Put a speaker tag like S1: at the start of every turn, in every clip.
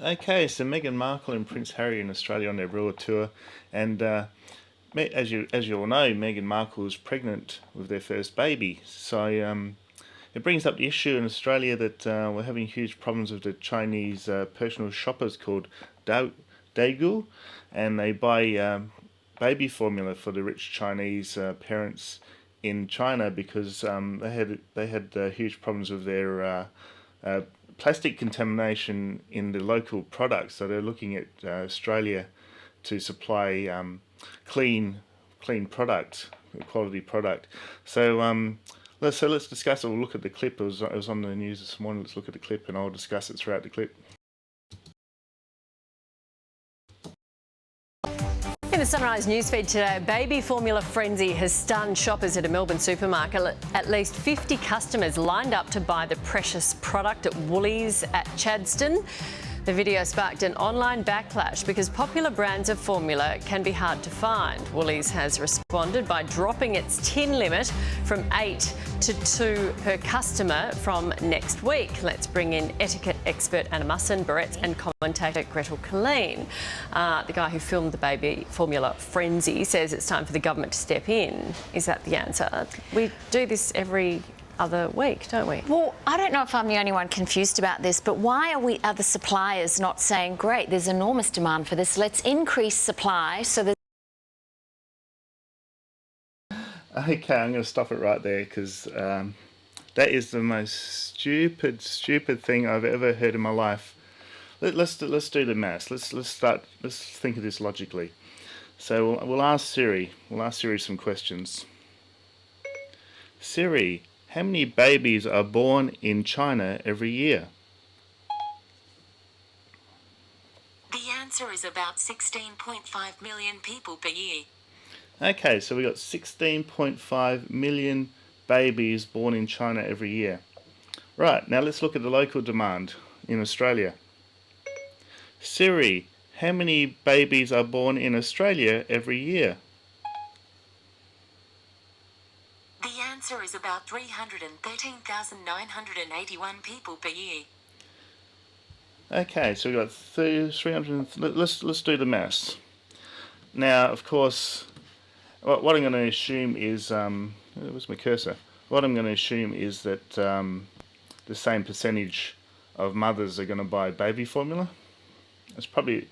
S1: Okay, so Meghan Markle and Prince Harry in Australia on their Royal tour, and as you all know, Meghan Markle is pregnant with their first baby. So it brings up the issue in Australia that we're having huge problems with the Chinese personal shoppers called Daigou, and they buy baby formula for the rich Chinese parents in China because they had huge problems with their uh, plastic contamination in the local products. So they're looking at Australia to supply clean product, quality product. So let's discuss it. We'll look at the clip. It was on the news this morning. Let's look at the clip, and I'll discuss it throughout the clip.
S2: In the Sunrise newsfeed today, a baby formula frenzy has stunned shoppers at a Melbourne supermarket. At least 50 customers lined up to buy the precious product at Woolies at Chadstone. The video sparked an online backlash because popular brands of formula can be hard to find. Woolies has responded by dropping its tin limit from 8 to 2 per customer from next week. Let's bring in etiquette expert Anna Musson, Barrett's and commentator Gretel Colleen. The guy who filmed the baby formula frenzy says it's time for the government to step in. Is that the answer? We do this every other week, don't we?
S3: Well, I don't know if I'm the only one confused about this, but why are other suppliers not saying, great, there's enormous demand for this, let's increase supply so that...
S1: Okay, I'm going to stop it right there because that is the most stupid thing I've ever heard in my life. Let's do the maths. Let's think of this logically. So we'll ask Siri. We'll ask Siri some questions. Siri, how many babies are born in China every year?
S4: The answer is about 16.5 million people per year.
S1: Okay, so we got 16.5 million babies born in China every year. Right, now let's look at the local demand in Australia. Siri, how many babies are born in Australia every year?
S4: The answer is about 313,981 people per year.
S1: Okay, so we got 300. Let's do the maths. Now, of course, what I'm going to assume is where's my cursor? What I'm going to assume is that the same percentage of mothers are going to buy baby formula. It's probably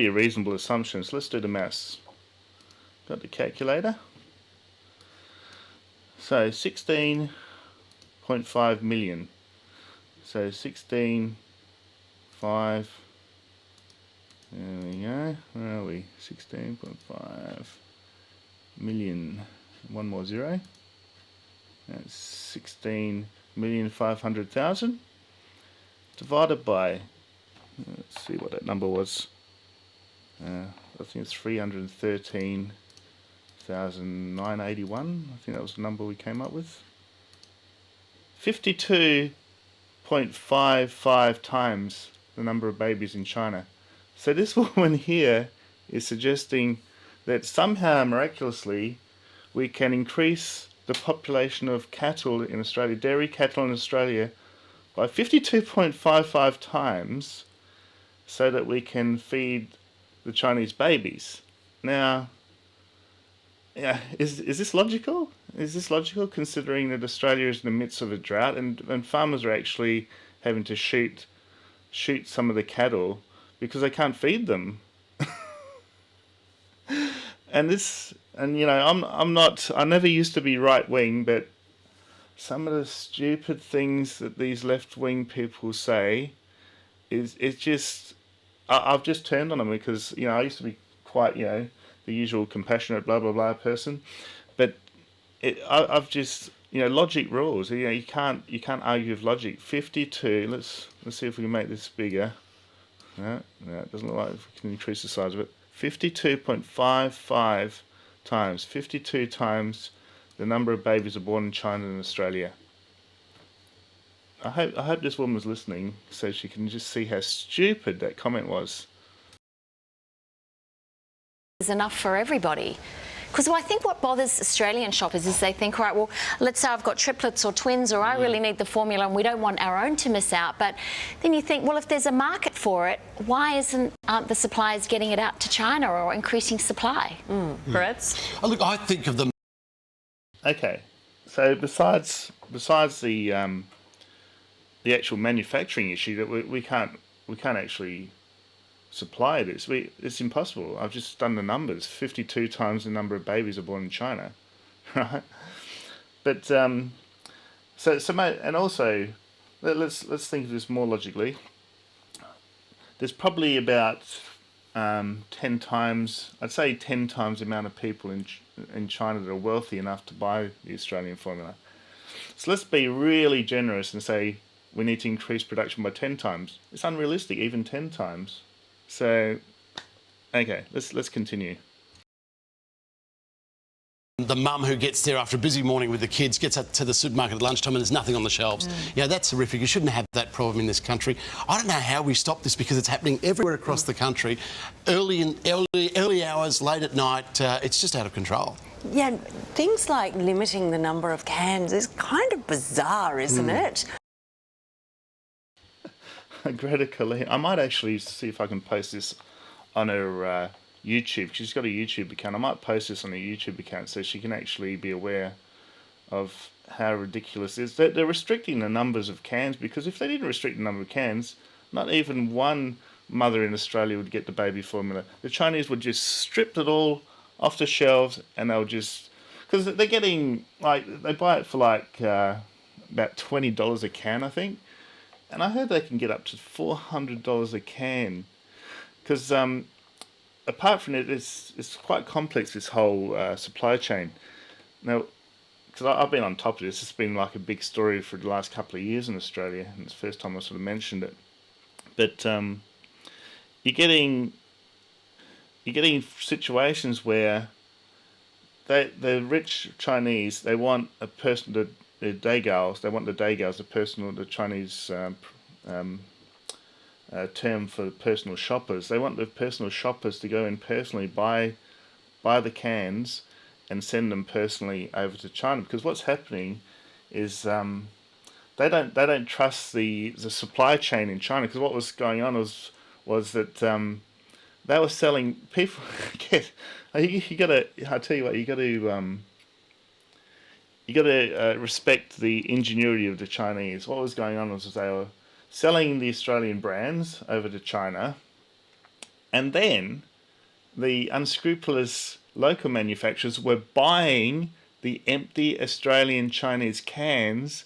S1: a reasonable assumption. So let's do the maths. Got the calculator. So 16.5 million. So 16.5. There we go. Where are we? 16.5 million. One more zero. That's 16,500,000 divided by. Let's see what that number was. I think it's 313,981. I think that was the number we came up with. 52.55 times the number of babies in China. So this woman here is suggesting that somehow miraculously we can increase the population of cattle in Australia, dairy cattle in Australia, by 52.55 times so that we can feed the Chinese babies. Now, yeah, is this logical? Is this logical considering that Australia is in the midst of a drought and farmers are actually having to shoot some of the cattle because they can't feed them? And I never used to be right wing, but some of the stupid things that these left wing people say it's just I've just turned on them because I used to be quite the usual compassionate blah blah blah person, but I've just logic rules. You can't argue with logic. 52. Let's see if we can make this bigger. No, it doesn't look like we can increase the size of it. 52.55 times. 52 times the number of babies are born in China and Australia. I hope this woman was listening so she can just see how stupid that comment was.
S3: There's enough for everybody. Because I think what bothers Australian shoppers is they think, all right, well, let's say I've got triplets or twins, or I really need the formula and we don't want our own to miss out. But then you think, well, if there's a market for it, why aren't the suppliers getting it out to China or increasing supply?
S2: Brett?
S5: Oh, look, I think of them.
S1: Okay, so besides the actual manufacturing issue, that we can't actually supply this. It's impossible. I've just done the numbers. 52 times the number of babies are born in China, right? But so and also let's think of this more logically. There's probably about 10 times, I'd say 10 times the amount of people in China that are wealthy enough to buy the Australian formula. So let's be really generous and say we need to increase production by 10 times. It's unrealistic, even 10 times. So, okay, let's continue.
S5: The mum who gets there after a busy morning with the kids, gets up to the supermarket at lunchtime and there's nothing on the shelves. Yeah, that's horrific. You shouldn't have that problem in this country. I don't know how we stop this because it's happening everywhere across the country. Early hours, late at night, it's just out of control.
S6: Yeah, things like limiting the number of cans is kind of bizarre, isn't it?
S1: Greta Colleen, I might actually see if I can post this on her YouTube. She's got a YouTube account. I might post this on her YouTube account so she can actually be aware of how ridiculous it is. They're restricting the numbers of cans, because if they didn't restrict the number of cans, not even one mother in Australia would get the baby formula. The Chinese would just strip it all off the shelves, and they'll just, because they're getting, like, they buy it for like about $20 a can, I think. And I heard they can get up to $400 a can, because apart from it, it's quite complex, this whole supply chain. Now, because I've been on top of this, it's been like a big story for the last couple of years in Australia, and it's the first time I sort of mentioned it. But you're getting situations where the rich Chinese, they want a person, the Daigous, the Chinese term for personal shoppers. They want the personal shoppers to go in personally, buy the cans and send them personally over to China, because what's happening is they don't trust the supply chain in China, because what was going on was that they were selling people. You gotta, I tell you what, you gotta respect the ingenuity of the Chinese. What was going on was they were selling the Australian brands over to China, and then the unscrupulous local manufacturers were buying the empty Australian Chinese cans,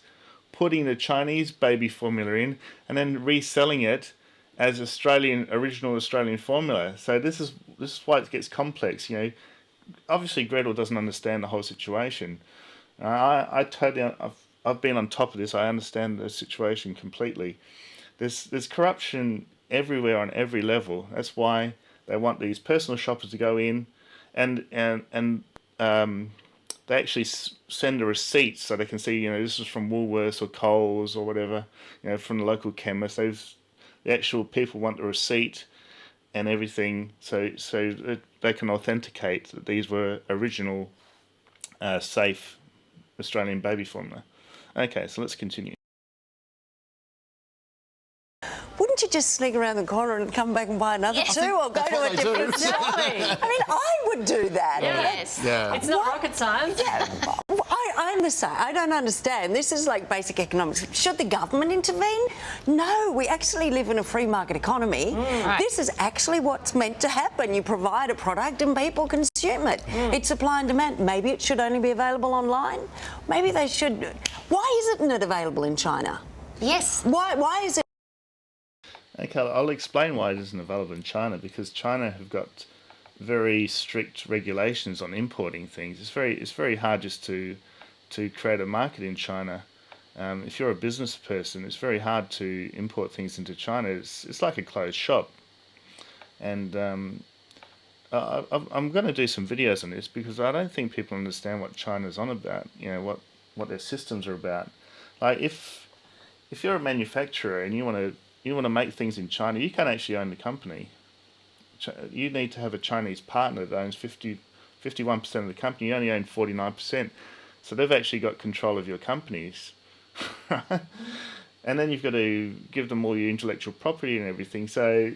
S1: putting the Chinese baby formula in, and then reselling it as original Australian formula. So this is why it gets complex. You know, obviously Gretel doesn't understand the whole situation. I've been on top of this. I understand the situation completely. There's corruption everywhere on every level. That's why they want these personal shoppers to go in, and they actually send a receipt so they can see, you know, this is from Woolworths or Coles or whatever, you know, from the local chemist. The actual people want the receipt and everything, so that they can authenticate that these were original, safe Australian baby formula. Okay, so let's continue.
S6: Wouldn't you just sneak around the corner and come back and buy another two, or go to a different store? I mean, I would do that.
S2: Yes.
S5: Yeah.
S2: It's not rocket science.
S6: Yeah, I understand. I don't understand. This is like basic economics. Should the government intervene? No, we actually live in a free market economy.
S3: Right.
S6: This is actually what's meant to happen. You provide a product and people consume it. It's supply and demand. Maybe it should only be available online. Maybe they should. Why isn't it available in China?
S3: Yes.
S6: Why is it?
S1: Okay, I'll explain why it isn't available in China, because China have got very strict regulations on importing things. It's very hard just to create a market in China. If you're a business person, it's very hard to import things into China. It's like a closed shop. And I'm going to do some videos on this, because I don't think people understand what China's on about. You know, what their systems are about. Like if you're a manufacturer and you want to make things in China, you can't actually own the company. You need to have a Chinese partner that owns 50% 51% of the company, you only own 49%. So they've actually got control of your companies. And then you've got to give them all your intellectual property and everything. So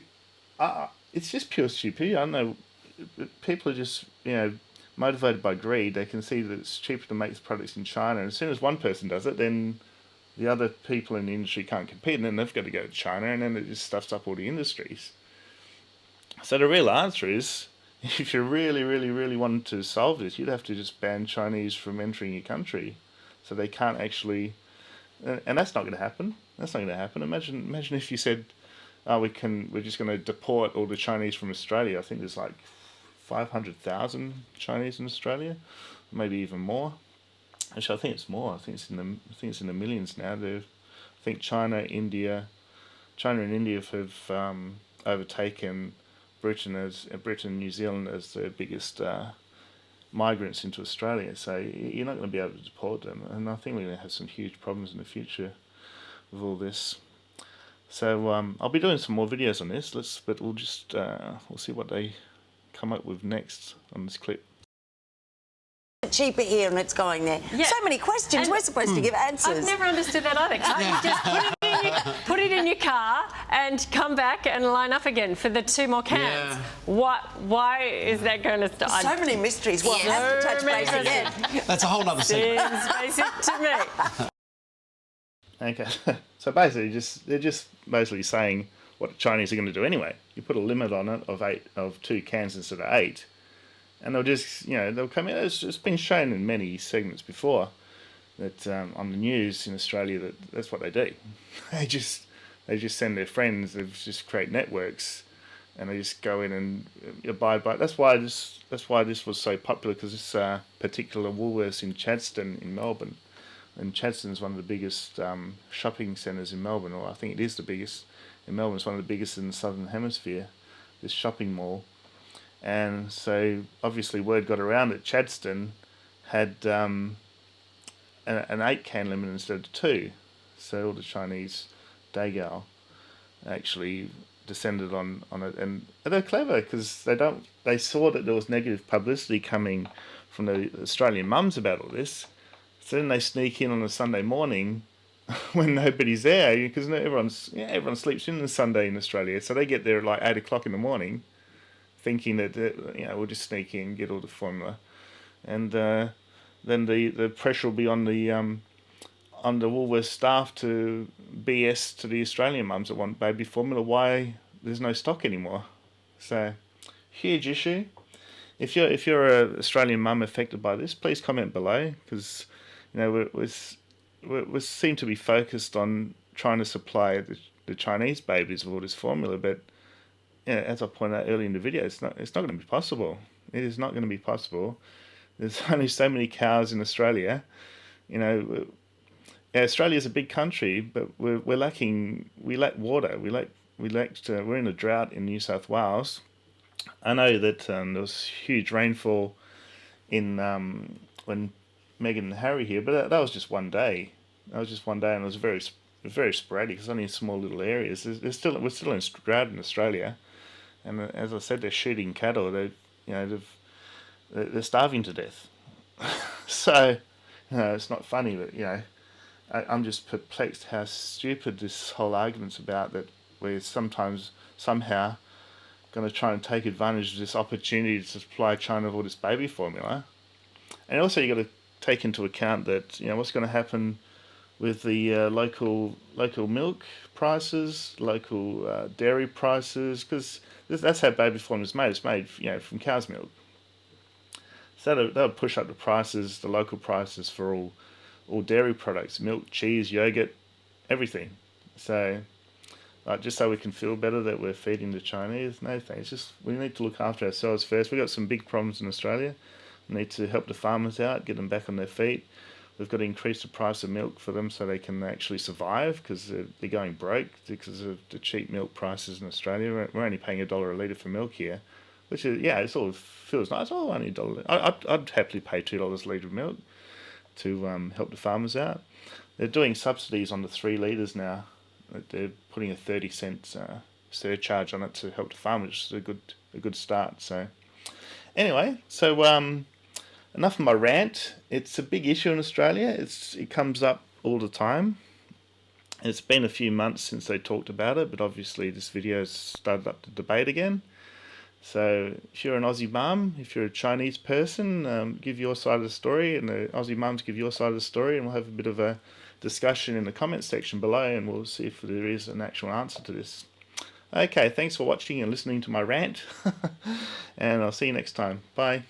S1: it's just pure stupidity. I don't know. People are just, motivated by greed. They can see that it's cheaper to make the products in China. And as soon as one person does it, then the other people in the industry can't compete. And then they've got to go to China, and then it just stuffs up all the industries. So the real answer is, if you really, really, really wanted to solve this, you'd have to just ban Chinese from entering your country. So they can't actually... And that's not going to happen. That's not going to happen. Imagine if you said, we're just going to deport all the Chinese from Australia. I think there's like 500,000 Chinese in Australia, maybe even more. Actually, I think it's more. I think it's in the millions now. I think China and India have overtaken Britain and New Zealand as the biggest migrants into Australia. So you're not going to be able to deport them, and I think we're going to have some huge problems in the future with all this. So I'll be doing some more videos on this. But we'll just we'll see what they come up with next on this clip.
S6: Cheaper here and it's going there.
S2: Yeah.
S6: So many questions.
S2: And
S6: we're supposed to give answers.
S2: I've never understood that either. Can't you just put it in your car and come back and line up again for the 2 more cans?
S5: Yeah.
S2: Why is that going to start?
S6: So many mysteries. Well,
S3: Yeah.
S6: have to touch base
S2: many
S6: again.
S5: That's a whole nother segment.
S2: Seems basic to me.
S1: Okay, so basically, they're just basically saying what the Chinese are going to do anyway. You put a limit on it of 2 cans instead of 8, and they'll just they'll come in. It's been shown in many segments before that on the news in Australia that's what they do. They just send their friends. They just create networks, and they just go in and abide by it. That's why this was so popular, because this particular Woolworths in Chadstone in Melbourne. And Chadstone is one of the biggest shopping centres in Melbourne, or I think it is the biggest in Melbourne. It's one of the biggest in the Southern Hemisphere, this shopping mall. And so obviously word got around that Chadstone had an 8-can limit instead of 2. So all the Chinese Daigou actually descended on it. And they're clever, because they saw that there was negative publicity coming from the Australian mums about all this. So then they sneak in on a Sunday morning when nobody's there, because everyone sleeps in on Sunday in Australia. So they get there at like 8 o'clock in the morning, thinking that we'll just sneak in, get all the formula, and then the pressure will be on the Woolworths staff to BS to the Australian mums that want baby formula why there's no stock anymore. So huge issue. If you're an Australian mum affected by this, please comment below, because we seem to be focused on trying to supply the Chinese babies with all this formula, but as I pointed out earlier in the video, it's not going to be possible. It is not going to be possible. There's only so many cows in Australia. Australia is a big country, but we lack water. We're in a drought in New South Wales. I know that there was huge rainfall in when Meghan and Harry here, but that was just one day. That was just one day, and it was very sporadic. It's only in small little areas. We're still in drought in Australia, and as I said, they're shooting cattle. They're starving to death. So, it's not funny, but I'm just perplexed how stupid this whole argument's about, that we're somehow going to try and take advantage of this opportunity to supply China with all this baby formula. And also you got to take into account that what's going to happen with the local milk prices, local dairy prices, because that's how baby formula is made. It's made from cow's milk. So that'll push up the prices, the local prices for all dairy products, milk, cheese, yogurt, everything. So just so we can feel better that we're feeding the Chinese, no thanks. Just we need to look after ourselves first. We've got some big problems in Australia. We need to help the farmers out, get them back on their feet. We've got to increase the price of milk for them so they can actually survive, because they're going broke because of the cheap milk prices in Australia. We're only paying $1 a litre for milk here, which is, it sort of feels nice. Oh, only $1. I'd happily pay $2 a litre of milk to help the farmers out. They're doing subsidies on the 3 litres now. They're putting a 30-cent surcharge on it to help the farmers, which is a good start. So Anyway, so enough of my rant. It's a big issue in Australia. It comes up all the time. It's been a few months since they talked about it, but obviously this video has started up the debate again. So if you're an Aussie mum, if you're a Chinese person, give your side of the story, and the Aussie mums give your side of the story, and we'll have a bit of a discussion in the comment section below, and we'll see if there is an actual answer to this. Okay, thanks for watching and listening to my rant, and I'll see you next time. Bye.